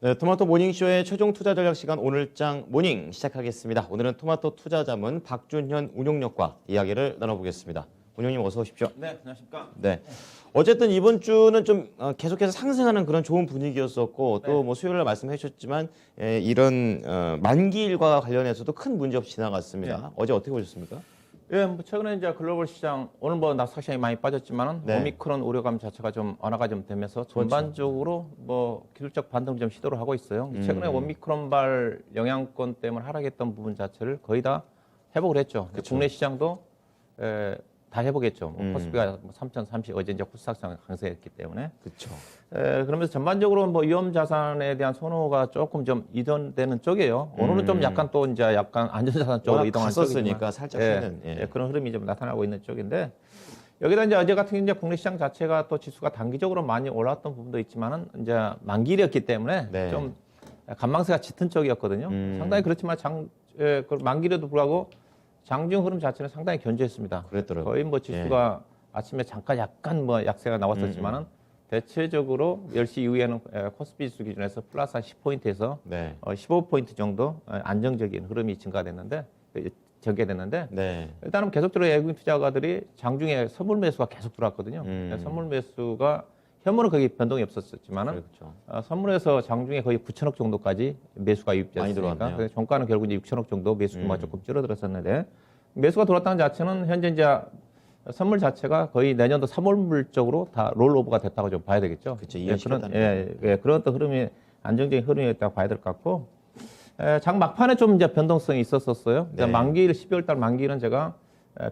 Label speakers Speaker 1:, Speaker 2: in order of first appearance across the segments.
Speaker 1: 네, 토마토 모닝쇼의 최종 투자 전략 시간 오늘장 모닝 시작하겠습니다. 오늘은 토마토 투자 자문 박준현 운용력과 이야기를 나눠보겠습니다. 운용님 어서 오십시오.
Speaker 2: 네, 안녕하십니까.
Speaker 1: 네. 어쨌든 이번 주는 좀 계속해서 상승하는 그런 좋은 분위기였었고 또 뭐 수요일 날 말씀해 주셨지만 이런 만기일과 관련해서도 큰 문제 없이 지나갔습니다.
Speaker 2: 네.
Speaker 1: 어제 어떻게 보셨습니까?
Speaker 2: 예, 뭐 최근에 이제 글로벌 시장 오늘 뭐 나스닥 시장이 많이 빠졌지만은
Speaker 1: 네.
Speaker 2: 오미크론 우려감 자체가 좀 완화가 좀 되면서 전반적으로 뭐 기술적 반등 좀 시도를 하고 있어요. 최근에 오미크론발 영향권 때문에 하락했던 부분 자체를 거의 다 회복을 했죠.
Speaker 1: 그쵸.
Speaker 2: 국내 시장도 다 회복했죠. 뭐 코스피가 3,030 어제 이제 코스닥상 강세했기 때문에.
Speaker 1: 그렇죠.
Speaker 2: 그러면서 전반적으로 뭐 위험 자산에 대한 선호가 조금 좀 이동되는 쪽이에요. 오늘은 좀 약간 또 이제 약간 안전자산 쪽으로 이동한
Speaker 1: 갔었으니까
Speaker 2: 쪽이지만
Speaker 1: 살짝 쉬는.
Speaker 2: 그런 흐름이 좀 나타나고 있는 쪽인데 여기다 이제 어제 같은 경우 이제 국내 시장 자체가 또 지수가 단기적으로 많이 올랐던 부분도 있지만은 이제 만기일이었기 때문에
Speaker 1: 네.
Speaker 2: 좀 간망세가 짙은 쪽이었거든요. 상당히 그렇지만 그 만기일에도 불구하고 장중 흐름 자체는 상당히 견조했습니다.
Speaker 1: 그랬더라고요.
Speaker 2: 거의 뭐 지수가 아침에 잠깐 약간 뭐 약세가 나왔었지만은 대체적으로 10시 이후에는 코스피 지수 기준에서 플러스 한 10포인트에서
Speaker 1: 네.
Speaker 2: 15포인트 정도 안정적인 흐름이 증가됐는데 전개됐는데
Speaker 1: 네.
Speaker 2: 일단은 계속적으로 외국인 투자가들이 장중에 선물 매수가 계속 들어왔거든요. 선물 매수가 현물은 거의 변동이 없었지만은
Speaker 1: 그렇죠.
Speaker 2: 선물에서 장중에 거의 9천억 정도까지 매수가 유입됐으니까
Speaker 1: 많이 들어왔네요.
Speaker 2: 그래서 종가는 결국 이제 6천억 정도 매수 규모가 조금 줄어들었었는데 매수가 들어왔다는 자체는 현재 이제 선물 자체가 거의 내년도 3월 쪽으로 다 롤오버가 됐다고 좀 봐야 되겠죠.
Speaker 1: 그렇죠.
Speaker 2: 그런 어떤 흐름이 안정적인 흐름이었다고 봐야 될 것 같고 장 막판에 좀 이제 변동성이 있었었어요.
Speaker 1: 네.
Speaker 2: 만기일 12월 달 만기일은 제가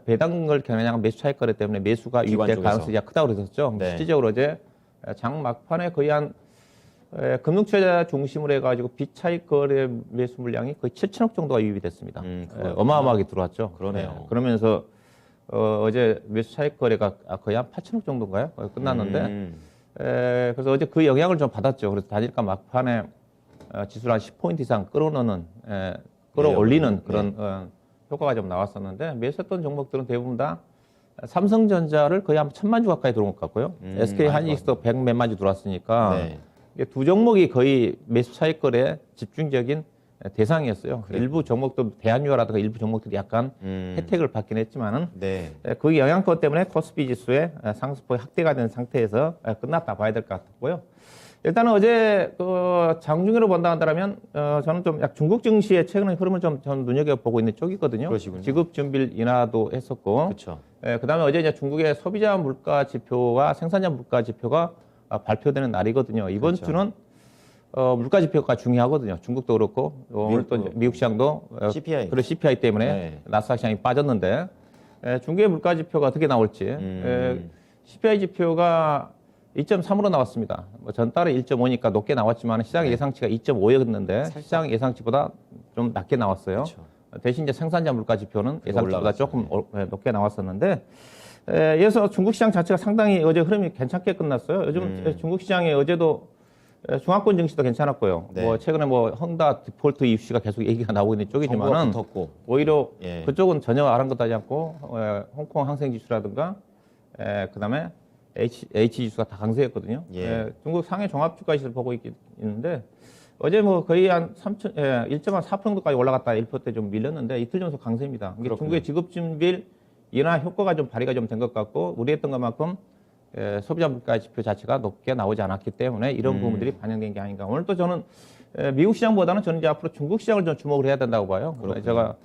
Speaker 2: 배당을 겨냥한 매수 차익 거래 때문에 매수가
Speaker 1: 기관
Speaker 2: 유입될
Speaker 1: 쪽에서.
Speaker 2: 가능성이 크다고 그랬었죠.
Speaker 1: 네.
Speaker 2: 실질적으로 어제 장 막판에 거의 한 금융투자 중심으로 해가지고 비차익 거래 매수 물량이 거의 7천억 정도가 유입이 됐습니다. 어마어마하게 들어왔죠.
Speaker 1: 그러네요.
Speaker 2: 그러면서 어제 매수 차익 거래가 거의 한 8천억 정도인가요? 끝났는데 그래서 어제 그 영향을 좀 받았죠. 그래서 단일가 막판에 지수를 한 10포인트 이상 끌어올리는 그런 효과가 좀 나왔었는데 매수했던 종목들은 대부분 다 삼성전자를 거의 한 1,000만 주 가까이 들어온 것 같고요. SK 하이닉스도 100 몇만 주 들어왔으니까
Speaker 1: 네.
Speaker 2: 이게 두 종목이 거의 매수 차익 거래 집중적인 대상이었어요. 일부 종목들 대한유화라든가 일부 종목들이 약간 혜택을 받긴 했지만은
Speaker 1: 네.
Speaker 2: 그 영향권 때문에 코스피 지수의 상승폭이 확대가 된 상태에서 끝났다 봐야 될 것 같고요. 일단은 어제 그 장중으로 본다 한다면 저는 좀 약 중국 증시의 최근의 흐름을 좀 저는 눈여겨보고 있는 쪽이거든요.
Speaker 1: 그러시군요.
Speaker 2: 지급 준비를 인하도 했었고,
Speaker 1: 그렇죠.
Speaker 2: 그다음에 어제 이제 중국의 소비자 물가 지표와 생산자 물가 지표가 발표되는 날이거든요. 이번
Speaker 1: 그렇죠.
Speaker 2: 주는 물가 지표가 중요하거든요. 중국도 그렇고 오늘 또 이제 미국 시장도
Speaker 1: CPI.
Speaker 2: 그런 CPI 때문에
Speaker 1: 네.
Speaker 2: 나스닥 시장이 빠졌는데 중국의 물가 지표가 어떻게 나올지 CPI 지표가 2.3으로 나왔습니다. 뭐 전달에 1.5니까 높게 나왔지만 시장 예상치가 2.5였는데 시장 예상치보다 좀 낮게 나왔어요.
Speaker 1: 그렇죠.
Speaker 2: 대신 이제 생산자 물가 지표는 예상치보다
Speaker 1: 올라갔어요.
Speaker 2: 조금 높게 나왔었는데 이어서 중국 시장 자체가 상당히 어제 흐름이 괜찮게 끝났어요. 요즘 중국 시장에 어제도 중앙권 증시도 괜찮았고요.
Speaker 1: 네.
Speaker 2: 뭐 최근에 뭐 헝다 디폴트 이슈가 계속 얘기가 나오고 있는
Speaker 1: 정부가
Speaker 2: 쪽이지만은
Speaker 1: 붙었고.
Speaker 2: 오히려
Speaker 1: 예.
Speaker 2: 그쪽은 전혀 아랑곳하지 않고 홍콩 항생 지수라든가 그다음에 H 지수가 다 강세였거든요.
Speaker 1: 예.
Speaker 2: 중국 상해 종합주가 지수를 보고 있는데 어제 뭐 거의 한 1.4% 정도까지 올라갔다 1%대 좀 밀렸는데 이틀 연속 강세입니다. 이게 중국의 지급 준비일 인하 효과가 좀 발휘가 좀 된 것 같고 우려했던 것만큼 소비자 물가 지표 자체가 높게 나오지 않았기 때문에 이런 부분들이 반영된 게 아닌가. 오늘 또 저는 미국 시장보다는 저는 이제 앞으로 중국 시장을 좀 주목을 해야 된다고 봐요. 제가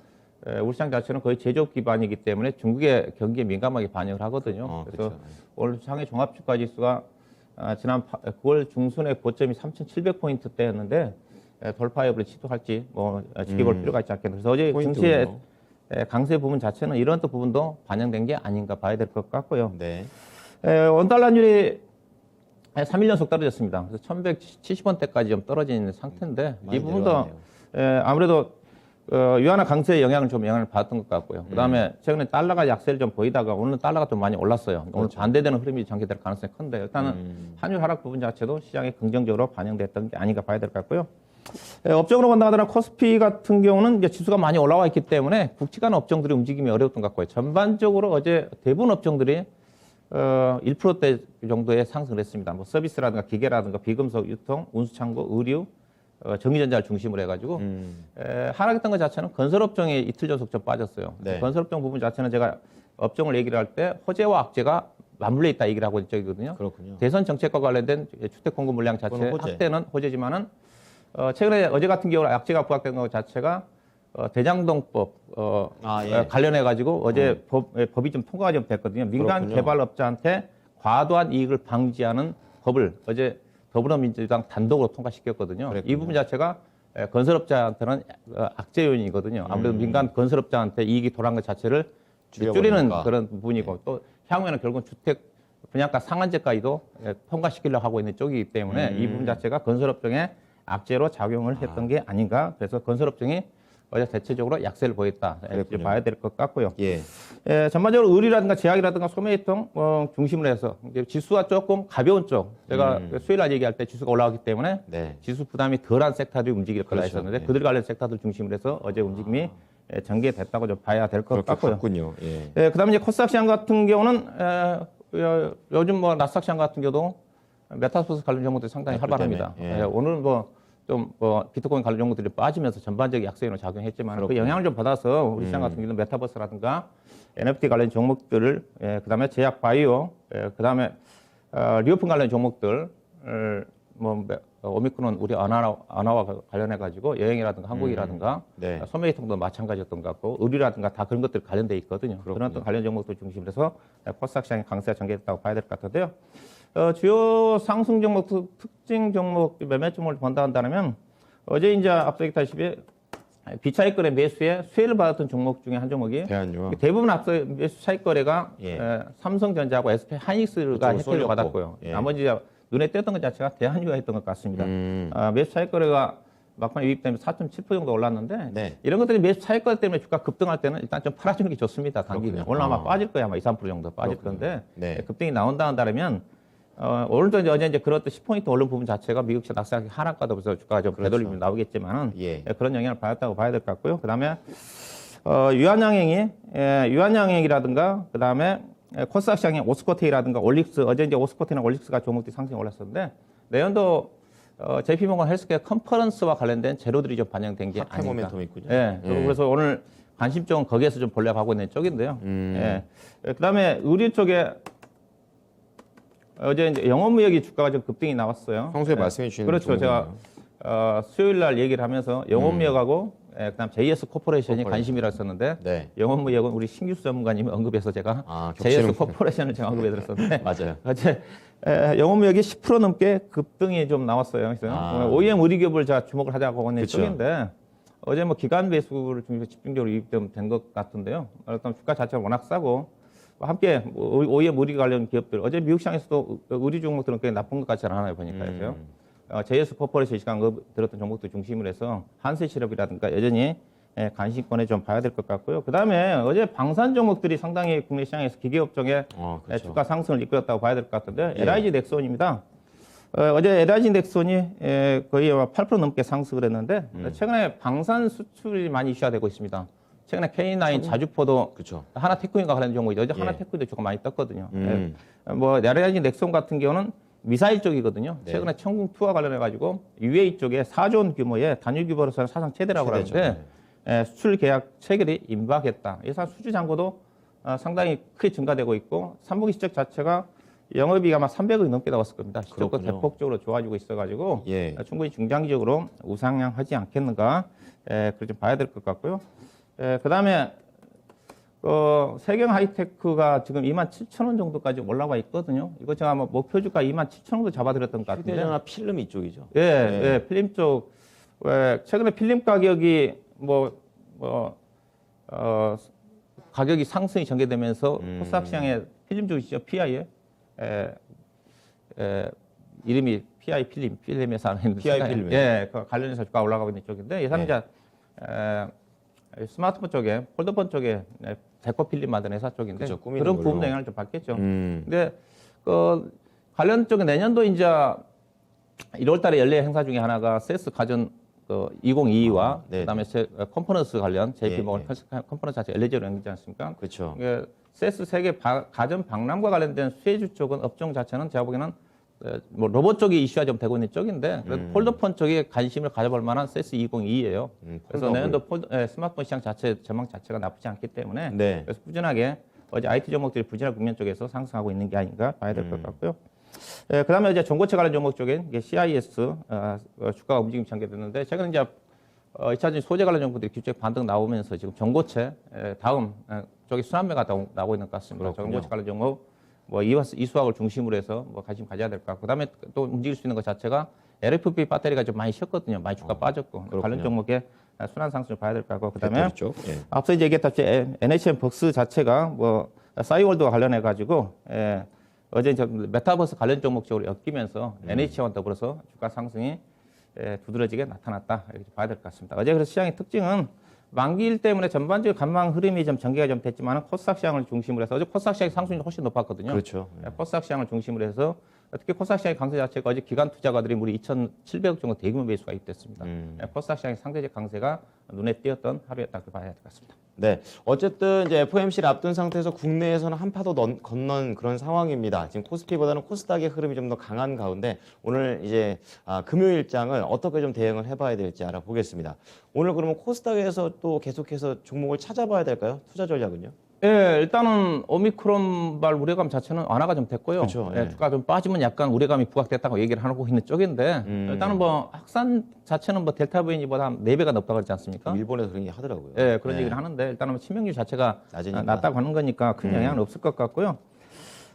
Speaker 2: 우리 시장 자체는 거의 제조업 기반이기 때문에 중국의 경기에 민감하게 반영을 하거든요. 그래서
Speaker 1: 그렇죠.
Speaker 2: 오늘 상해 종합주가 지수가 지난 9월 중순에 고점이 3,700포인트대였는데 돌파 여부를 시도할지 뭐 지켜볼 필요가 있지 않겠나. 그래서 어제 증시의 강세 부분 자체는 이런 또 부분도 반영된 게 아닌가 봐야 될 것 같고요.
Speaker 1: 네.
Speaker 2: 원달러율이 3일 연속 떨어졌습니다. 그래서 1,170원대까지 좀 떨어진 상태인데 이 부분도 아무래도 유한화 강세의 영향을 받았던 것 같고요. 그다음에 최근에 달러가 약세를 좀 보이다가 오늘 달러가 좀 많이 올랐어요. 오늘 반대되는 흐름이 전개될 가능성이 큰데 일단은 환율 하락 부분 자체도 시장에 긍정적으로 반영됐던 게 아닌가 봐야 될 것 같고요. 업종으로 본다더라 코스피 같은 경우는 이제 지수가 많이 올라와 있기 때문에 굵직한 업종들이 움직임이 어려웠던 것 같고요. 전반적으로 어제 대부분 업종들이 1%대 정도의 상승을 했습니다. 뭐 서비스라든가 기계라든가 비금속 유통, 운수창고, 의류, 전기전자를 중심으로 해가지고 하락했던 것 자체는 건설업종이 이틀 연속 좀 빠졌어요.
Speaker 1: 네.
Speaker 2: 건설업종 부분 자체는 제가 업종을 얘기를 할 때 호재와 악재가 맞물려 있다 얘기를 하고 있는 쪽이거든요.
Speaker 1: 그렇군요.
Speaker 2: 대선 정책과 관련된 주택 공급 물량 자체
Speaker 1: 그건 호재.
Speaker 2: 확대는 호재지만은 최근에 어제 같은 경우는 악재가 부각된 것 자체가 대장동법
Speaker 1: 예.
Speaker 2: 관련해 가지고 어제 법이 좀 통과가 좀 됐거든요. 민간
Speaker 1: 그렇군요.
Speaker 2: 개발업자한테 과도한 이익을 방지하는 법을 어제 더불어민주당 단독으로 통과시켰거든요.
Speaker 1: 그랬군요.
Speaker 2: 이 부분 자체가 건설업자한테는 악재 요인이거든요. 아무래도 민간 건설업자한테 이익이 돌아간 것 자체를 줄이는
Speaker 1: 줄여버리니까.
Speaker 2: 그런 부분이고 또 향후에는 결국은 주택 분양가 상한제까지도 통과시키려고 하고 있는 쪽이기 때문에 이 부분 자체가 건설업종에 악재로 작용을 했던 게 아닌가. 그래서 건설업종이 어제 대체적으로 약세를 보였다. 이렇게 봐야 될 것 같고요.
Speaker 1: 예.
Speaker 2: 전반적으로 의류라든가 제약이라든가 소매유통 중심으로 해서 이제 지수가 조금 가벼운 쪽. 제가 수요일 날 얘기할 때 지수가 올라가기 때문에
Speaker 1: 네.
Speaker 2: 지수 부담이 덜한 섹터들이 움직일 거라
Speaker 1: 그렇죠.
Speaker 2: 했었는데
Speaker 1: 네.
Speaker 2: 그들 관련 섹터들 중심으로 해서 어제 움직임이 전개됐다고 좀 봐야 될 것
Speaker 1: 그렇게
Speaker 2: 같고요.
Speaker 1: 갔군요. 예.
Speaker 2: 그다음에 이제 코스닥 시장 같은 경우는 요즘 뭐 나스닥 시장 같은 경우도 메타버스 관련 종목들이 상당히
Speaker 1: 그렇기
Speaker 2: 활발합니다.
Speaker 1: 때문에, 예.
Speaker 2: 오늘 비트코인 관련 종목들이 빠지면서 전반적인 약세로 작용했지만 그
Speaker 1: 그렇군요.
Speaker 2: 영향을 좀 받아서 우리 시장 같은 경우는 메타버스라든가 NFT 관련 종목들을 그다음에 제약 바이오 그다음에 리오픈 관련 종목들 오미크론 우리 안화와 관련해 가지고 여행이라든가 항공이라든가
Speaker 1: 네.
Speaker 2: 소매유통도 마찬가지였던 것 같고 의류라든가 다 그런 것들 관련돼 있거든요.
Speaker 1: 그렇군요.
Speaker 2: 그런 어떤 관련 종목들 중심으로 해서 코스닥 시장의 강세가 전개됐다고 봐야 될 것 같은데요. 주요 상승 종목, 특징 종목, 매매 종목을 본다 한다면 어제 이제 앞서 얘기했다시피 비차익거래 매수에 수혜를 받았던 종목 중에 한 종목이
Speaker 1: 대한유업.
Speaker 2: 대부분 앞서 매수 차익거래가
Speaker 1: 예.
Speaker 2: 삼성전자하고 SK 하이닉스가
Speaker 1: 그쪽으로
Speaker 2: 혜택을
Speaker 1: 쏠렸고.
Speaker 2: 받았고요.
Speaker 1: 예.
Speaker 2: 나머지 눈에 띄었던 것 자체가 대한유가 했던 것 같습니다. 매수 차익거래가 막판에 유입되면서 4.7% 정도 올랐는데
Speaker 1: 네.
Speaker 2: 이런 것들이 매수 차익거래 때문에 주가 급등할 때는 일단 좀 팔아주는 게 좋습니다. 단기는.
Speaker 1: 그렇군요.
Speaker 2: 오늘 아마 빠질 거야. 아마 2, 3% 정도 빠질
Speaker 1: 그렇군요.
Speaker 2: 건데
Speaker 1: 네.
Speaker 2: 급등이 나온다 한다면 오늘도 어제 이제 그런 10포인트 오른 부분 자체가 미국 시장 낙스닥이 하락가다 보면서 주가가 좀
Speaker 1: 그렇죠.
Speaker 2: 되돌림이 나오겠지만은
Speaker 1: 예.
Speaker 2: 그런 영향을 받았다고 봐야 될 것 같고요. 그다음에 유한양행이라든가 그다음에 코스닥 시장의 오스코테이라든가 올릭스 어제 이제 오스코테이나 올릭스가 종목들이 상승이 올랐었는데 내년도 JP모건 헬스케어 컨퍼런스와 관련된 재료들이 좀 반영된 게
Speaker 1: 핫해
Speaker 2: 아닌가.
Speaker 1: 모멘텀이 있군요.
Speaker 2: 예. 그래서 오늘 관심 쪽은 거기에서 좀 보려고 하고 있는 쪽인데요. 예. 그다음에 의류 쪽에 어제 이제 영업무역이 주가가 좀 급등이 나왔어요.
Speaker 1: 평소에
Speaker 2: 예.
Speaker 1: 말씀해 주시는
Speaker 2: 그렇죠. 제가 수요일 날 얘기를 하면서 영업무역하고 그다음 JS 코퍼레이션이 관심이라 했었는데
Speaker 1: 네.
Speaker 2: 영업무역은 우리 신규수 전문가님이 언급해서 제가
Speaker 1: 겹치는
Speaker 2: JS 코퍼레이션을 제가 언급해 드렸었는데
Speaker 1: 맞아요.
Speaker 2: 어제 영업무역이 10% 넘게 급등이 좀 나왔어요. 그래서 OEM 의류기업을 제가 주목을 하자고 하는
Speaker 1: 그쵸.
Speaker 2: 쪽인데 어제 뭐 기간 배수를 중심으로 집중적으로 유입된 것 같은데요. 일단 주가 자체가 워낙 싸고 함께 OEM 의류 관련 기업들 어제 미국 시장에서도 의류 종목들은 꽤 나쁜 것 같지 않아요 보니까요. JS 코퍼레이션 시간 들었던 종목들 중심으로 해서 한세실업이라든가 여전히 관심권에 좀 봐야 될 것 같고요. 그다음에 어제 방산 종목들이 상당히 국내 시장에서 기계업종의
Speaker 1: 그렇죠.
Speaker 2: 주가 상승을 이끌었다고 봐야 될 것 같은데
Speaker 1: 예.
Speaker 2: LIG 넥손입니다. 어제 LIG 넥손이 거의 8% 넘게 상승을 했는데 최근에 방산 수출이 많이 이슈화되고 있습니다. 최근에 K9 자주포도
Speaker 1: 그렇죠.
Speaker 2: 하나테크인과 관련된 종목이죠. 어제
Speaker 1: 예.
Speaker 2: 하나테크인도 조금 많이 떴거든요. 뭐 LIG 넥손 같은 경우는 미사일 쪽이거든요.
Speaker 1: 네.
Speaker 2: 최근에 천궁2와 관련해가지고 UAE 쪽에 4조 원 규모의 단위 규모로서는 사상 최대라고
Speaker 1: 최대죠.
Speaker 2: 하는데 수출 계약 체결이 임박했다. 예산 수주 잔고도 상당히 크게 증가되고 있고 3분기 실적 자체가 영업이익 아마 300억이 넘게 나왔을 겁니다. 실적도
Speaker 1: 그렇군요.
Speaker 2: 대폭적으로 좋아지고 있어가지고
Speaker 1: 예.
Speaker 2: 충분히 중장기적으로 우상향하지 않겠는가 그걸 좀 봐야 될 것 같고요. 그다음에 세경 하이테크가 지금 27,000원 정도까지 올라와 있거든요. 이거 제가 뭐 목표 주가 27,000원 정도 잡아드렸던 것 같은데.
Speaker 1: 휴대전화 필름 이쪽이죠.
Speaker 2: 예, 필름 쪽. 최근에 필름 가격이 가격이 상승이 전개되면서 코스닥 시장에 필름 쪽이죠. PI에 이름이 PI 필름에서 하는
Speaker 1: PI 필름.
Speaker 2: 예, 그 관련해서 주가 올라가고 있는 쪽인데 예상자 스마트폰 쪽에 폴더폰 쪽에 데코 필름 만드는 회사 쪽인데
Speaker 1: 그쵸, 꾸미는
Speaker 2: 그런
Speaker 1: 걸로.
Speaker 2: 부분도 영향을 좀 받겠죠.
Speaker 1: 음.
Speaker 2: 근데 그 관련 쪽에 내년도 이제 1월달에 열릴 행사 중에 하나가 세스 가전 2022와
Speaker 1: 네.
Speaker 2: 그다음에 컴포넌스 관련 JP
Speaker 1: 예,
Speaker 2: 모건 컴포넌스 자체 LG로 연결되지 않습니까?
Speaker 1: 그렇죠.
Speaker 2: 세스 세계 가전 박람과 관련된 수혜주 쪽은 업종 자체는 제가 보기에는 뭐 로봇 쪽이 이슈가 좀 되고 있는 쪽인데 그래도 폴더폰 쪽에 관심을 가져볼 만한 CES2022예요. 그래서 내년도 스마트폰 시장 자체 전망 자체가 나쁘지 않기 때문에
Speaker 1: 네.
Speaker 2: 그래서 꾸준하게 어제 IT 종목들이 부진한 국면 쪽에서 상승하고 있는 게 아닌가 봐야 될 것 같고요. 그다음에 이제 중고차 관련 종목 쪽에 이게 CIS 주가가 움직임이 전개됐는데 최근 이제 2차전지 소재 관련 종목들이 기술적 반등 나오면서 지금 전고체 다음 쪽에 순환매가 나오고 있는 것 같습니다. 전고체 관련 종목 뭐 이수학을 중심으로 해서 뭐 관심 가져야 될 것 같고 그다음에 또 움직일 수 있는 것 자체가 LFP 배터리가 좀 많이 쉬었거든요. 많이 주가 빠졌고
Speaker 1: 그렇군요.
Speaker 2: 관련 종목에 순환 상승을 봐야 될 것 같고 그다음에
Speaker 1: 배터리 쪽. 예.
Speaker 2: 앞서 이제 얘기했다시피 NHN 벅스 자체가 뭐 싸이월드와 관련해 가지고 어제 이제 메타버스 관련 종목 쪽으로 엮이면서 NH와 더불어서 주가 상승이 두드러지게 나타났다 이렇게 봐야 될 것 같습니다. 어제 그래서 시장의 특징은 만기일 때문에 전반적인 관망 흐름이 좀 전개가 좀 됐지만 코스닥 시장을 중심으로 해서 어제 코스닥 시장의 상승이 훨씬 높았거든요.
Speaker 1: 그렇죠.
Speaker 2: 코스닥 시장을 중심으로 해서 특히 코스닥 시장의 강세 자체가 어제 기관 투자가들이 무려 2,700억 정도 대규모 매수가 입됐습니다. 코스닥 시장의 상대적 강세가 눈에 띄었던 하루였다 고 봐야 될 것 같습니다.
Speaker 1: 네, 어쨌든 이제 FOMC를 앞둔 상태에서 국내에서는 한 파도 건넌 그런 상황입니다. 지금 코스피보다는 코스닥의 흐름이 좀 더 강한 가운데 오늘 이제 금요일장을 어떻게 좀 대응을 해봐야 될지 알아보겠습니다. 오늘 그러면 코스닥에서 또 계속해서 종목을 찾아봐야 될까요? 투자 전략은요?
Speaker 2: 예, 일단은 오미크론발 우려감 자체는 완화가 좀 됐고요.
Speaker 1: 그렇죠, 예.
Speaker 2: 주가 좀 빠지면 약간 우려감이 부각됐다고 얘기를 하고 있는 쪽인데 일단은 뭐 확산 자체는 뭐 델타 변이보다 한 4배가 높다고 그러지 않습니까?
Speaker 1: 일본에서 그런 얘기 하더라고요.
Speaker 2: 예, 그런
Speaker 1: 네.
Speaker 2: 얘기를 하는데 일단은 치명률 자체가
Speaker 1: 낮으니까.
Speaker 2: 낮다고 하는 거니까 큰 영향은 없을 것 같고요.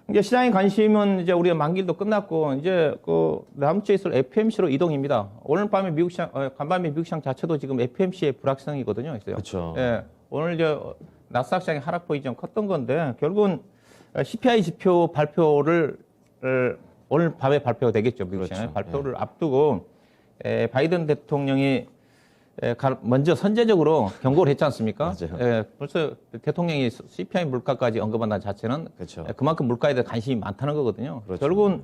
Speaker 2: 이제 시장의 관심은 이제 우리가 만기일도 끝났고 이제 그 다음 주에 있을 FMC로 이동입니다. 오늘 밤에 미국 시장, 간밤에 미국 시장 자체도 지금 FMC의 불확성이거든요. 있어요.
Speaker 1: 그렇죠.
Speaker 2: 예, 오늘 이제 나스닥 시장의 하락폭이 좀 컸던 건데 결국은 CPI 지표 발표를 오늘 밤에 발표가 되겠죠. 미국
Speaker 1: 그렇죠.
Speaker 2: 시장에 발표를 앞두고 바이든 대통령이 먼저 선제적으로 경고를 했지 않습니까?
Speaker 1: 맞아요.
Speaker 2: 벌써 대통령이 CPI 물가까지 언급한다는 자체는
Speaker 1: 그렇죠.
Speaker 2: 그만큼 물가에 대해 관심이 많다는 거거든요.
Speaker 1: 그렇죠.
Speaker 2: 결국은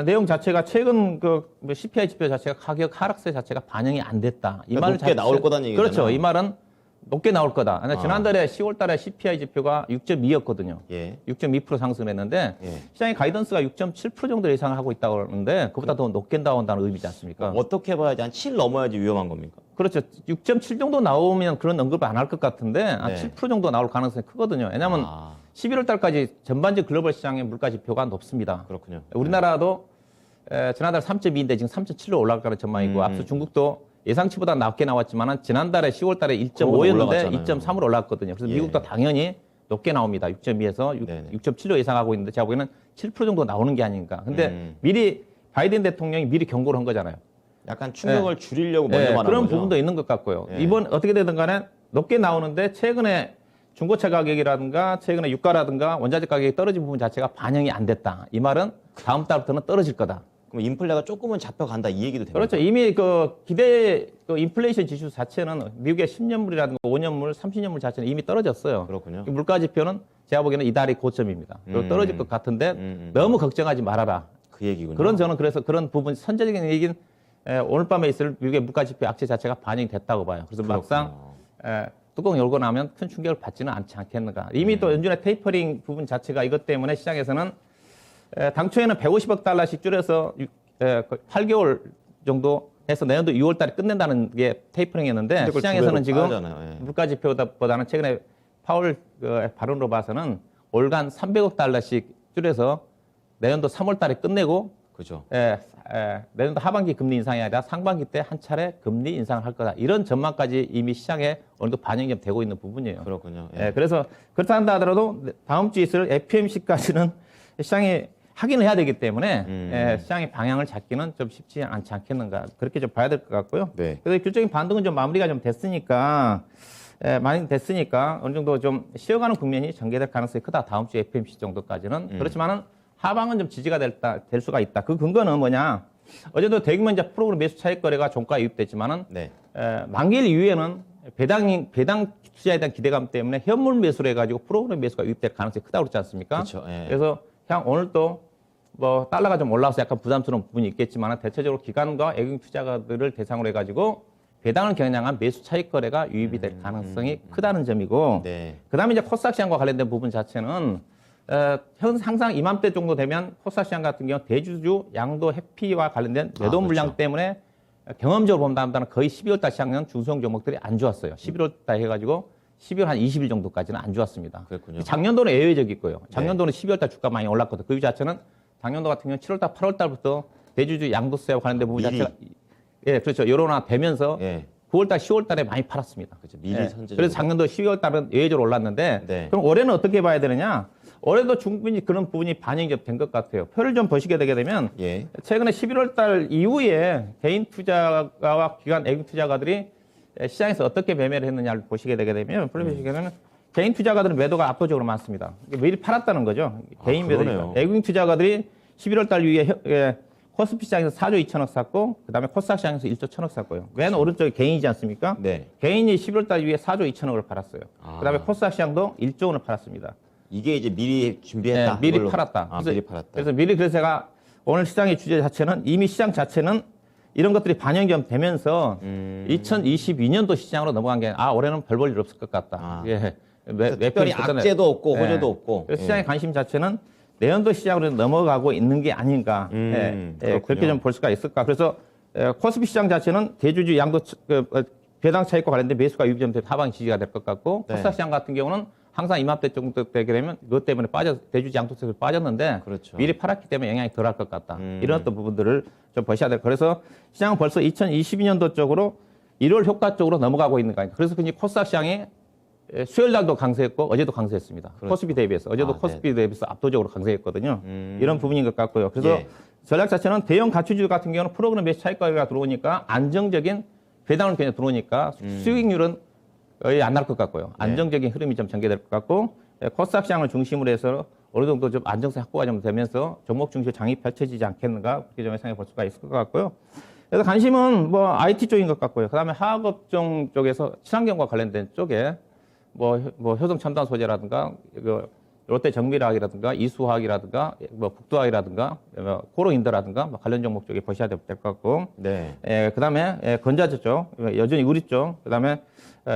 Speaker 2: 내용 자체가 최근 그 CPI 지표 자체가 가격 하락세 자체가 반영이 안 됐다. 이
Speaker 1: 그러니까
Speaker 2: 말을
Speaker 1: 높게 나올 거다는 얘기잖아요.
Speaker 2: 그렇죠. 이 말은 높게 나올 거다. 근데 지난달에 10월 달에 CPI 지표가 6.2였거든요.
Speaker 1: 예.
Speaker 2: 6.2% 상승했는데
Speaker 1: 예.
Speaker 2: 시장의 가이던스가 6.7% 정도 예상을 하고 있다고 그러는데 그보다 더 높게 나온다는 의미지 않습니까?
Speaker 1: 어떻게 봐야지 한 7 넘어야지 위험한 겁니까?
Speaker 2: 그렇죠. 6.7 정도 나오면 그런 언급을 안 할 것 같은데 한
Speaker 1: 네.
Speaker 2: 7% 정도 나올 가능성이 크거든요. 왜냐하면 11월 달까지 전반적 글로벌 시장의 물가 지표가 높습니다.
Speaker 1: 그렇군요.
Speaker 2: 우리나라도 지난달 3.2인데 지금 3.7로 올라갈 전망이고 앞서 중국도 예상치보다 낮게 나왔지만 지난달에 10월 달에 1.5였는데
Speaker 1: 올라갔잖아요.
Speaker 2: 2.3으로 올랐거든요. 그래서
Speaker 1: 예.
Speaker 2: 미국도 당연히 높게 나옵니다. 6.2에서
Speaker 1: 네네.
Speaker 2: 6.7로 예상하고 있는데 제가 보기에는 7% 정도 나오는 게 아닌가. 근데 미리 바이든 대통령이 미리 경고를 한 거잖아요.
Speaker 1: 약간 충격을 줄이려고 먼저 말한
Speaker 2: 그런
Speaker 1: 거죠.
Speaker 2: 부분도 있는 것 같고요.
Speaker 1: 예.
Speaker 2: 이번 어떻게 되든 간에 높게 나오는데 최근에 중고차 가격이라든가 최근에 유가라든가 원자재 가격이 떨어진 부분 자체가 반영이 안 됐다. 이 말은 다음 달부터는 떨어질 거다.
Speaker 1: 그럼 인플레가 조금은 잡혀간다 이 얘기도 됩니다.
Speaker 2: 그렇죠. 이미 그 기대 그 인플레이션 지수 자체는 미국의 10년물이라든가 5년물, 30년물 자체는 이미 떨어졌어요.
Speaker 1: 그렇군요.
Speaker 2: 물가 지표는 제가 보기에는 이달이 고점입니다. 그리고 떨어질 것 같은데 너무 걱정하지 말아라.
Speaker 1: 그 얘기군요.
Speaker 2: 그런 저는 그래서 그런 부분 선제적인 얘기는 오늘 밤에 있을 미국의 물가 지표 악재 자체가 반영이 됐다고 봐요. 그래서 막상 뚜껑 열고 나면 큰 충격을 받지는 않지 않겠는가. 이미 또 연준의 테이퍼링 부분 자체가 이것 때문에 시장에서는 당초에는 150억 달러씩 줄여서 8개월 정도 해서 내년도 6월 달에 끝낸다는 게 테이퍼링이었는데
Speaker 1: 그걸
Speaker 2: 시장에서는
Speaker 1: 두 배로
Speaker 2: 지금
Speaker 1: 빠르잖아요. 예.
Speaker 2: 물가 지표보다는 최근에 파월 발언으로 봐서는 올간 300억 달러씩 줄여서 내년도 3월 달에 끝내고
Speaker 1: 그죠.
Speaker 2: 내년도 하반기 금리 인상이 아니라 상반기 때 한 차례 금리 인상을 할 거다. 이런 전망까지 이미 시장에 어느 정도 반영이 좀 되고 있는 부분이에요.
Speaker 1: 그렇군요. 예.
Speaker 2: 그래서 그렇다 한다 하더라도 다음 주에 있을 FMC까지는 시장이 확인을 해야 되기 때문에 시장의 방향을 잡기는 좀 쉽지 않지 않겠는가. 그렇게 좀 봐야 될 것 같고요.
Speaker 1: 네.
Speaker 2: 그래서 규적인 반등은 좀 마무리가 좀 됐으니까 많이 됐으니까 어느 정도 좀 쉬어가는 국면이 전개될 가능성이 크다. 다음 주 FMC 정도까지는. 그렇지만은 하방은 좀 지지가 될 수가 있다. 그 근거는 뭐냐? 어제도 대규모 이제 프로그램 매수 차익 거래가 종가에 유입됐지만은
Speaker 1: 네.
Speaker 2: 만기일 이후에는 배당 투자에 대한 기대감 때문에 현물 매수를 해가지고 프로그램 매수가 유입될 가능성이 크다고 그러지 않습니까?
Speaker 1: 그렇죠. 예.
Speaker 2: 그래서 그냥 오늘 또 뭐 달러가 좀 올라와서 약간 부담스러운 부분이 있겠지만 대체적으로 기관과 외국인 투자가들을 대상으로 해가지고 배당을 겨냥한 매수 차익 거래가 유입이 될 가능성이 크다는 점이고
Speaker 1: 네.
Speaker 2: 그다음에 이제 코스닥 시장과 관련된 부분 자체는 항상 이맘때 정도 되면 코스닥 시장 같은 경우 대주주 양도 회피와 관련된 매도
Speaker 1: 그렇죠.
Speaker 2: 물량 때문에 경험적으로 본다면 거의 12월 달 시장은 중소형 종목들이 안 좋았어요. 11월 달 해가지고 12월 한 20일 정도까지는 안 좋았습니다.
Speaker 1: 그렇군요.
Speaker 2: 작년도는 예외적이고요. 작년도는 12월 달 주가 많이 올랐거든요. 그 이유 자체는 작년도 같은 경우는 7월 달, 8월 달부터 대주주 양도세와 관련된 부분
Speaker 1: 미리.
Speaker 2: 자체가 그렇죠. 여론화되면서
Speaker 1: 예.
Speaker 2: 9월 달, 10월 달에 많이 팔았습니다.
Speaker 1: 그렇죠. 미리 선제.
Speaker 2: 그래서 작년도 12월 달은 예외적으로 올랐는데
Speaker 1: 네.
Speaker 2: 그럼 올해는 어떻게 봐야 되느냐? 올해도 충분히 그런 부분이 반영이 된 것 같아요. 표를 좀 보시게 되게 되면
Speaker 1: 예.
Speaker 2: 최근에 11월 달 이후에 개인 투자가와 기관 애국 투자가들이 시장에서 어떻게 매매를 했느냐를 보시게 되게 되면 보시게 되면 개인 투자가들은 매도가 압도적으로 많습니다. 미리 팔았다는 거죠. 개인 매도니까. 외국인 투자가들이 11월 달 이후에 코스피 시장에서 4조 2천억 샀고 그다음에 코스닥 시장에서 1조 1천억 샀고요. 맨 오른쪽이 개인이지 않습니까?
Speaker 1: 네.
Speaker 2: 개인이 11월 달 이후에 4조 2천억을 팔았어요.
Speaker 1: 아.
Speaker 2: 그다음에 코스닥 시장도 1조 원을 팔았습니다.
Speaker 1: 이게 이제 미리 준비했다.
Speaker 2: 미리
Speaker 1: 이걸로.
Speaker 2: 팔았다.
Speaker 1: 아, 미리 팔았다.
Speaker 2: 그래서 제가 오늘 시장의 주제 자체는 이미 시장 자체는 이런 것들이 반영이 좀 되면서 2022년도 시장으로 넘어간 게 올해는 별 볼 일 없을 것 같다.
Speaker 1: 아.
Speaker 2: 예.
Speaker 1: 특별히 악재도 없고
Speaker 2: 예.
Speaker 1: 호재도 없고.
Speaker 2: 그래서 시장의 관심 자체는 내년도 시장으로 넘어가고 있는 게 아닌가.
Speaker 1: 그렇군요.
Speaker 2: 그렇게 좀 볼 수가 있을까. 그래서 코스피 시장 자체는 대주주 양도 배당 차익과 관련된 매수가 유입 좀 하방 지지가 될 것 같고
Speaker 1: 네.
Speaker 2: 코스닥 시장 같은 경우는 항상 이맘때 정도 되게 되면 그것 때문에 대주주 양도세가 빠졌는데
Speaker 1: 그렇죠.
Speaker 2: 미리 팔았기 때문에 영향이 덜할 것 같다. 이런 어떤 부분들을 좀 보셔야 될. 그래서 시장은 벌써 2022년도 쪽으로 1월 효과 쪽으로 넘어가고 있는 거 아닙니까? 그래서 그냥 코스닥 시장이 수요일 날도 강세했고 어제도 강세했습니다.
Speaker 1: 그렇죠.
Speaker 2: 코스피 대비해서 어제도 코스피 대비해서 압도적으로 강세했거든요. 이런 부분인 것 같고요. 그래서
Speaker 1: 예.
Speaker 2: 전략 자체는 대형 가치주 같은 경우는 프로그램 매수 차익가가 들어오니까 안정적인 배당을 그냥 들어오니까 수익률은 거의 안 날 것 같고요. 안정적인 흐름이 좀 전개될 것 같고 코스닥 시장을 중심으로 해서 어느 정도 좀 안정성 확보가 좀 되면서 종목 중심 장이 펼쳐지지 않겠는가 그렇게 좀 예상해 볼 수가 있을 것 같고요. 그래서 관심은 뭐 IT 쪽인 것 같고요. 그다음에 화학업종 쪽에서 친환경과 관련된 쪽에 뭐 효성 첨단 소재라든가 롯데 정밀화학이라든가 이수화학이라든가 뭐 북두화학이라든가 코로인더라든가 뭐 관련 종목 쪽에 보셔야 될 것 같고.
Speaker 1: 네.
Speaker 2: 그다음에 건자재 쪽 여전히 우리 쪽 그다음에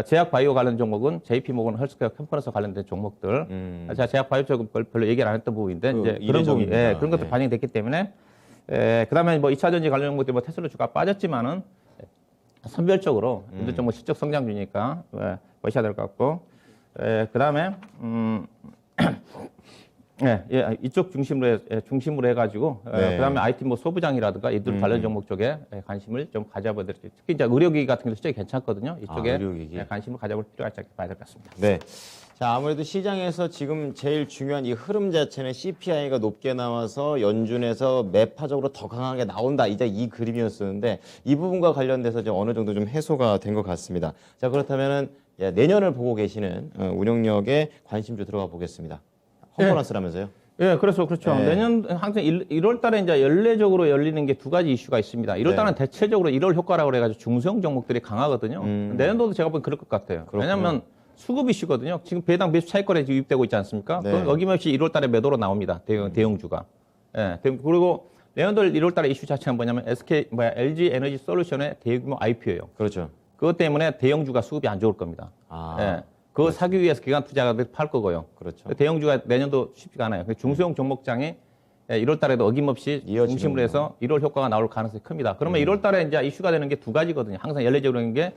Speaker 2: 제약 바이오 관련 종목은 JP모건 헬스케어 컨퍼런스 관련된 종목들. 제가 제약 바이오 쪽은 별로 얘기를 안 했던 부분인데 이제 그런 부분 그런 것도 반영됐기 때문에 그다음에 뭐 2차 전지 관련 종목들 뭐 테슬라 주가 빠졌지만은 선별적으로 인도 종목 실적 성장주니까 보셔야 될 것 같고. 그다음에 이쪽 중심으로 해가지고
Speaker 1: 네.
Speaker 2: 그다음에 IT 뭐 소부장이라든가 이들 관련 종목 쪽에 관심을 좀 가져보도록 특히 이제 의료기기 같은 경우 실적이 괜찮거든요. 이쪽에
Speaker 1: 의료기기.
Speaker 2: 관심을 가져볼 필요가 있지 않게 봐야 될 것 같습니다.
Speaker 1: 네. 자, 아무래도 시장에서 지금 제일 중요한 이 흐름 자체는 CPI가 높게 나와서 연준에서 매파적으로 더 강하게 나온다. 이제 이 그림이었었는데 이 부분과 관련돼서 좀 어느 정도 좀 해소가 된 것 같습니다. 자, 그렇다면은 내년을 보고 계시는 운영력에 관심주 들어가 보겠습니다. 컨퍼런스라면서요?
Speaker 2: 예, 그렇죠.
Speaker 1: 네.
Speaker 2: 내년 항상 1월 달에 이제 연례적으로 열리는 게 두 가지 이슈가 있습니다. 1월 달은 대체적으로 1월 효과라고 그래가지고 중소형 종목들이 강하거든요. 내년도도 제가 보기엔 그럴 것 같아요.
Speaker 1: 그렇구나.
Speaker 2: 왜냐하면 수급 이슈거든요. 지금 배당 매수 차익거래 유입되고 있지 않습니까?
Speaker 1: 네.
Speaker 2: 그건 어김없이 1월 달에 매도로 나옵니다. 대형주가. 예. 그리고 내년도 1월 달에 이슈 자체가 뭐냐면 LG 에너지 솔루션의 대규모 IPO예요.
Speaker 1: 그렇죠.
Speaker 2: 그것 때문에 대형주가 수급이 안 좋을 겁니다. 예. 그거 사기 위해서 기관 투자가들이 팔 거고요.
Speaker 1: 그렇죠.
Speaker 2: 대형주가 내년도 쉽지가 않아요. 중소형 종목장이 1월 달에도 어김없이 중심으로 해서 1월 효과가 나올 가능성이 큽니다. 그러면 1월 달에 이제 이슈가 되는 게 두 가지거든요. 항상 연례적으로 하는 게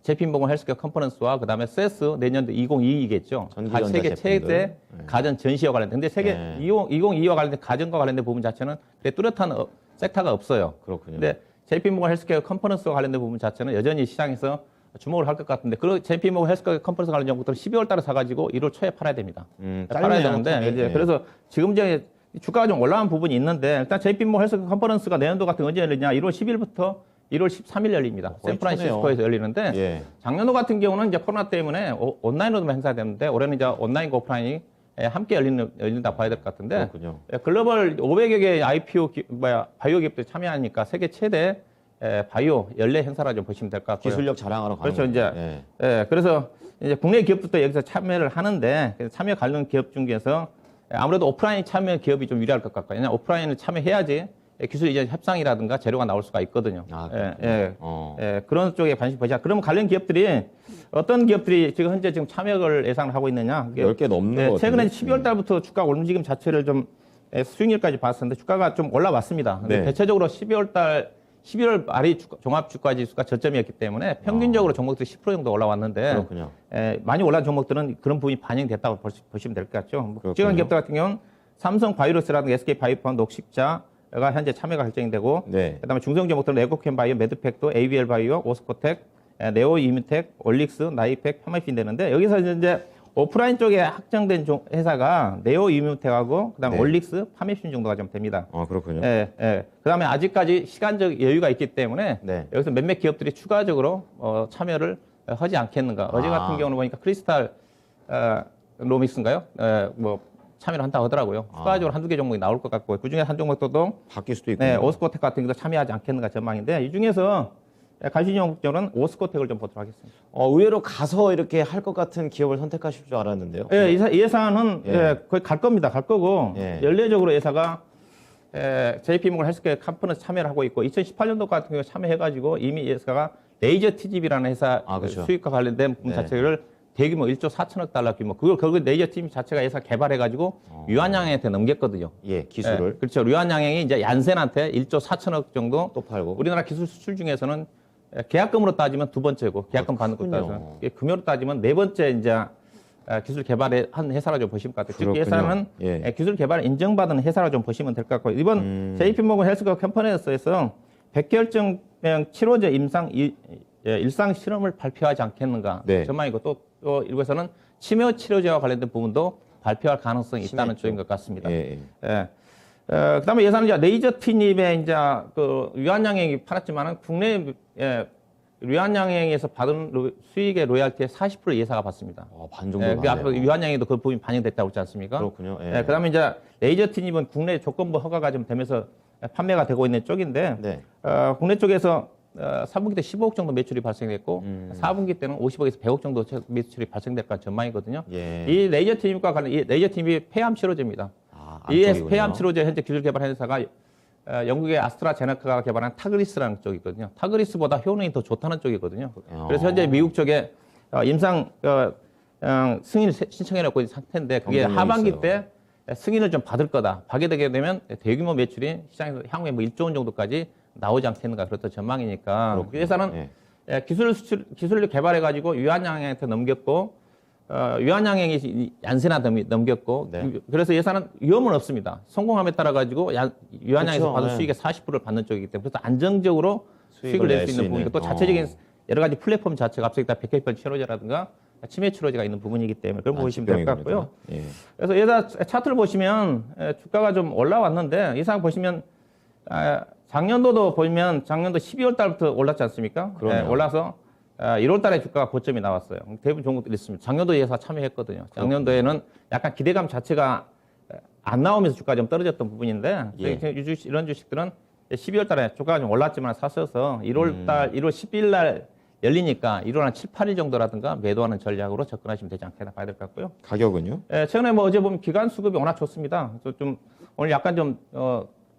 Speaker 2: 제피모건 헬스케어 컨퍼런스와 그다음에 세스 내년도 2022겠죠. 세계 최대 가전 전시와 관련된. 근데 세계 2022와 관련된 가전과 관련된 부분 자체는 뚜렷한 섹터가 없어요.
Speaker 1: 그렇군요.
Speaker 2: 근데 제피모건 헬스케어 컨퍼런스와 관련된 부분 자체는 여전히 시장에서 주목을 할 것 같은데, 그 JP모건 헬스케어 컨퍼런스 관련 정보들은 12월 달에 사가지고 1월 초에 팔아야 됩니다. 팔아야 되는데, 이제 그래서 지금 이제 주가가 좀 올라간 부분이 있는데, 일단 JP모건 헬스케어 컨퍼런스가 내년도 같은 언제 열리냐? 1월 10일부터 1월 13일 열립니다. 샌프란시스코에서 열리는데, 작년도 같은 경우는 이제 코로나 때문에 온라인으로도 행사되는데, 올해는 이제 온라인과 오프라인이 함께 열린다 봐야 될 것 같은데,
Speaker 1: 그렇군요.
Speaker 2: 글로벌 500여 개의 IPO 바이오 기업들이 참여하니까 세계 최대 바이오 연례 행사라 좀 보시면 될 것 같고요.
Speaker 1: 기술력 자랑하러 가는
Speaker 2: 그렇죠. 이제 그래서 이제 국내 기업들도 여기서 참여를 하는데, 참여 관련 기업 중에서 아무래도 오프라인 참여 기업이 좀 유리할 것 같고요. 왜냐하면 오프라인을 참여해야지 기술 이전 협상이라든가 재료가 나올 수가 있거든요.
Speaker 1: 아,
Speaker 2: 그런 쪽에 관심 보자. 그러면 관련 기업들이 어떤 기업들이 현재 참여를 예상을 하고 있느냐?
Speaker 1: 10개 넘는 거
Speaker 2: 최근에
Speaker 1: 같은데?
Speaker 2: 12월 달부터 주가 움직임 자체를 좀 수익률까지 봤었는데 주가가 좀 올라왔습니다. 근데
Speaker 1: 네.
Speaker 2: 대체적으로 11월 말이 종합주가지수가 저점이었기 때문에 평균적으로 종목들이 10% 정도 올라왔는데
Speaker 1: 그렇군요.
Speaker 2: 많이 올라온 종목들은 그런 부분이 반영됐다고 보시면 될 것 같죠. 뭐
Speaker 1: 그렇군요.
Speaker 2: 국제관 기업들 같은 경우는 삼성 바이오로스라든가 SK 바이오팜, 녹식자가 현재 참여가 결정되고
Speaker 1: 네.
Speaker 2: 그다음에 중성 종목들은 에코캠 바이오, 매드팩도, ABL 바이오, 오스코텍, 네오 이뮤텍, 올릭스, 나이팩, 파마핀 되는데 여기서 이제 오프라인 쪽에 확정된 회사가 네오 이뮤텍하고 그다음에
Speaker 1: 네.
Speaker 2: 올릭스, 파메핀 정도가 좀 됩니다.
Speaker 1: 그렇군요.
Speaker 2: 그다음에 아직까지 시간적 여유가 있기 때문에
Speaker 1: 네.
Speaker 2: 여기서 몇몇 기업들이 추가적으로 참여를 하지 않겠는가. 어제 같은 경우는 보니까 크리스탈 로믹스인가요? 뭐 참여를 한다고 하더라고요. 추가적으로 한두 개 종목이 나올 것 같고 그중에 한 종목도
Speaker 1: 바뀔 수도 있고.
Speaker 2: 네, 오스코텍 같은 경우도 참여하지 않겠는가 전망인데 이 중에서 관심 종목적으로는 오스코텍을 좀 보도록 하겠습니다.
Speaker 1: 의외로 가서 이렇게 할 것 같은 기업을 선택하실 줄 알았는데요.
Speaker 2: 이 예사는 거의 갈 겁니다. 갈 거고 연례적으로 예사가 JP모건 헬스케어 컴퍼니에서 참여를 하고 있고 2018년도 같은 경우에 참여해가지고 이미 예사가 레이저 TGV라는 회사
Speaker 1: 그렇죠.
Speaker 2: 수익과 관련된 부분 자체를 대규모 1조 4천억 달러 규모 그걸 레이저 팀 자체가 예사 개발해가지고 유한양행한테 넘겼거든요.
Speaker 1: 기술을.
Speaker 2: 그렇죠. 유한양행이 이제 얀센한테 1조 4천억 정도
Speaker 1: 또 팔고.
Speaker 2: 우리나라 기술 수출 중에서는 계약금으로 따지면 두 번째고 계약금 받는 것 따져서 금요로 따지면 네 번째 이제 기술 개발의 한 회사라 좀 보시면 될 것 같아요. 즉 회사는 기술 개발 인정받은 회사라 좀 보시면 될 것 같고 이번 JP모건 헬스케어 컴퍼니에서 100결정명 치료제 일상 실험을 발표하지 않겠는가 전망이고 또 일부에서는 치매 치료제와 관련된 부분도 발표할 가능성이 있다는 쪽인 것 같습니다. 그다음에 예산은 이제 레이저 티닙에 이제 그 유한양행이 팔았지만은 국내 유한양행에서 받은 수익의 로얄티의 40% 예사가 받습니다.
Speaker 1: 반 정도.
Speaker 2: 그 앞으로 유한양행도 그 부분이 반영됐다고 그러지 않습니까?
Speaker 1: 그렇군요.
Speaker 2: 그다음에 이제 레이저 티닙은 국내 조건부 허가가 좀 되면서 판매가 되고 있는 쪽인데 국내 쪽에서 3분기 때 15억 정도 매출이 발생됐고 4분기 때는 50억에서 100억 정도 매출이 발생될 까 전망이거든요. 이 레이저 티닙과 관련 이 레이저 티닙이 폐암 치료제입니다. 이 폐암 치료제 현재 기술 개발 회사가 영국의 아스트라제네카가 개발한 타그리스라는 쪽이거든요. 타그리스보다 효능이 더 좋다는 쪽이거든요. 그래서 현재 미국 쪽에 임상 승인을 신청해 놓고 있는 상태인데 그게 하반기 때 승인을 좀 받을 거다. 받게 되게 되면 대규모 매출이 시장에서 향후에 뭐 1조 원 정도까지 나오지 않겠는가 그렇다 전망이니까 그 회사는 기술을 개발해 가지고 유한양행한테 넘겼고 유한양행이 얀센아 넘겼고 그래서 예산은 위험은 없습니다. 성공함에 따라 가지고 유한양에서 받은 수익의 40%를 받는 쪽이기 때문에 그래서 안정적으로 수익을 낼 수 있는 부분이고 또 자체적인 여러 가지 플랫폼 자체가 앞서 있다 백혈병 치료제라든가 치매 치료제가 있는 부분이기 때문에 그걸 보시면 될 것 같고요. 그래서 예사 차트를 보시면 주가가 좀 올라왔는데 예상 보시면 작년도도 보면 작년도 12월 달부터 올랐지 않습니까? 올라서 1월 달에 주가가 고점이 나왔어요. 대부분 종목들이 있습니다. 작년도 예사 참여했거든요. 작년도에는 약간 기대감 자체가 안 나오면서 주가가 좀 떨어졌던 부분인데 이런 주식들은 12월 달에 주가가 좀 올랐지만 샀어서 1월 10일 날 열리니까 1월 한 7, 8일 정도라든가 매도하는 전략으로 접근하시면 되지 않겠나 봐야 될 것 같고요.
Speaker 1: 가격은요?
Speaker 2: 최근에 뭐 어제 보면 기간 수급이 워낙 좋습니다. 그래서 좀 오늘 약간 좀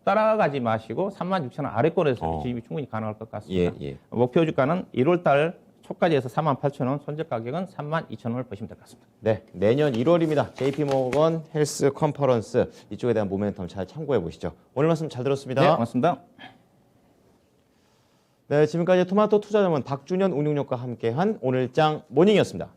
Speaker 2: 따라가지 마시고 36,000원 아래권에서 진입이 충분히 가능할 것 같습니다. 목표 주가는 1월 달 초까지 해서 48,000원, 손절 가격은 32,000원을 보시면 될 것 같습니다.
Speaker 1: 네, 내년 1월입니다. JP모건 헬스 컨퍼런스 이쪽에 대한 모멘텀 잘 참고해 보시죠. 오늘 말씀 잘 들었습니다.
Speaker 2: 네, 고맙습니다.
Speaker 1: 네, 지금까지 토마토 투자자문 박준현 운용력과 함께한 오늘장 모닝이었습니다.